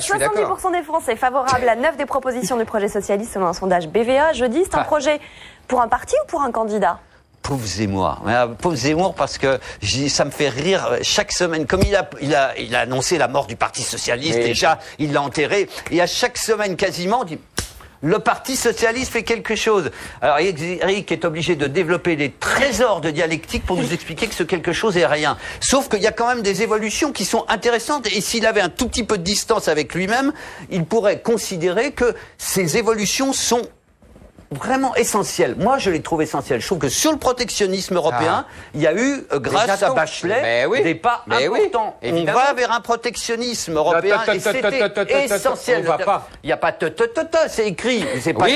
70% des Français favorables à 9 des propositions du projet socialiste selon un sondage BVA. Jeudi, c'est un projet pour un parti ou pour un candidat? Pauvre Zemmour. Pauvre Zemmour, parce que ça me fait rire chaque semaine. Comme il a annoncé la mort du Parti Socialiste, déjà, il l'a enterré. Et à chaque semaine, quasiment, on dit... Le Parti Socialiste fait quelque chose. Alors Eric est obligé de développer des trésors de dialectique pour nous expliquer que ce quelque chose est rien. Sauf qu'il y a quand même des évolutions qui sont intéressantes. Et s'il avait un tout petit peu de distance avec lui-même, il pourrait considérer que ces évolutions sont vraiment essentielles. Moi, je les trouve essentielles. Je trouve que sur le protectionnisme européen, il y a eu, grâce à Bachelet, des pas importants. On va vers un protectionnisme européen et c'était essentiel. Il n'y a pas c'est écrit. C'est pas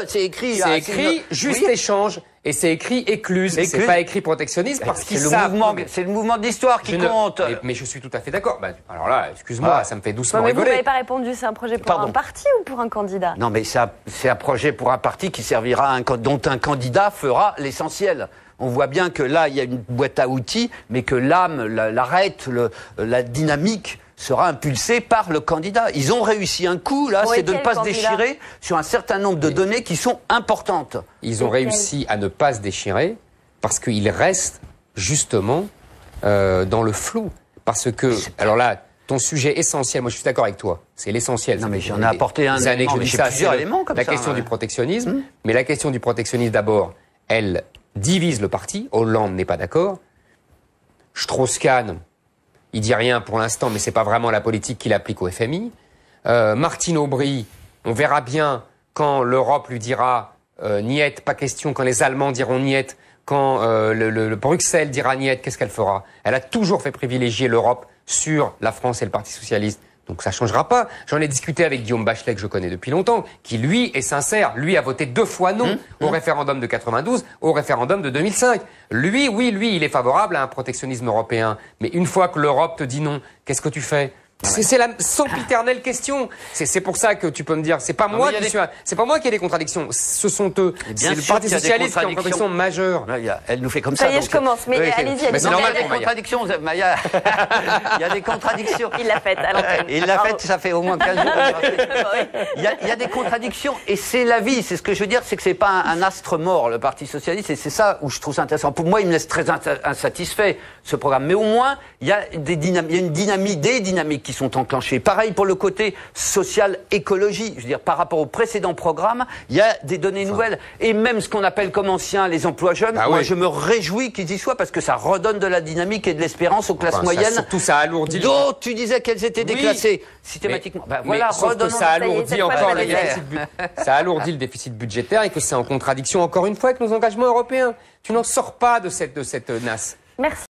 c'est écrit. C'est écrit juste échange. Et c'est écrit écluse, c'est pas écrit protectionnisme parce qu'ils savent. C'est le mouvement de l'histoire qui compte. Mais je suis tout à fait d'accord. Alors là, excuse-moi, ça me fait doucement rigoler. Mais vous n'avez pas répondu, c'est un projet pour un parti ou pour un candidat? Non, mais c'est un projet pour un parti qui servira, dont un candidat fera l'essentiel. On voit bien que là, il y a une boîte à outils, mais que l'âme, l'arête, la dynamique sera impulsée par le candidat. Ils ont réussi un coup, là, c'est de ne pas se déchirer sur un certain nombre de données qui sont importantes. Ils ont réussi à ne pas se déchirer parce qu'ils restent justement dans le flou. Parce que, alors là, ton sujet essentiel, moi je suis d'accord avec toi, c'est l'essentiel. Non mais j'en ai apporté un élément, mais j'ai plusieurs éléments comme ça. La question du protectionnisme, mais la question du protectionnisme d'abord, elle divise le parti, Hollande n'est pas d'accord, Strauss-Kahn, il dit rien pour l'instant, mais c'est pas vraiment la politique qu'il applique au FMI. Martine Aubry, on verra bien quand l'Europe lui dira niet, pas question, quand les Allemands diront niet, quand le Bruxelles dira niet, qu'est-ce qu'elle fera? Elle a toujours fait privilégier l'Europe sur la France et le Parti Socialiste. Donc ça changera pas. J'en ai discuté avec Guillaume Bachelet, que je connais depuis longtemps, qui lui est sincère. Lui a voté 2 fois non au référendum de 92, au référendum de 2005. Lui, il est favorable à un protectionnisme européen. Mais une fois que l'Europe te dit non, qu'est-ce que tu fais? C'est la sempiternelle question. C'est pour ça que tu peux me dire, c'est pas moi c'est pas moi qui ai des contradictions. Ce sont eux. C'est le Parti Socialiste qui a une contradiction majeure. Elle nous fait comme ça. Ça y est, je commence. Mais allez-y. Mais c'est normal. Il y a des contradictions, Maya. Il y a des contradictions. Il l'a faite à l'antenne. Il l'a faite, ça fait au moins 15 jours. Il y a des contradictions et c'est la vie. C'est ce que je veux dire, c'est que c'est pas un astre mort, le Parti Socialiste, et c'est ça où je trouve ça intéressant. Pour moi, il me laisse très insatisfait, ce programme. Mais au moins, il y a des dynamiques qui sont enclenchées. Pareil pour le côté social-écologie. Je veux dire, par rapport au précédent programme, il y a des données nouvelles. Et même ce qu'on appelle comme anciens les emplois jeunes, moi je me réjouis qu'ils y soient parce que ça redonne de la dynamique et de l'espérance aux classes moyennes. Surtout ça alourdit. D'autres, tu disais qu'elles étaient déclassées systématiquement. Voilà, redonnons. Ça alourdit encore le déficit. Ça alourdit le déficit budgétaire et que c'est en contradiction encore une fois avec nos engagements européens. Tu n'en sors pas de cette nasse. Merci.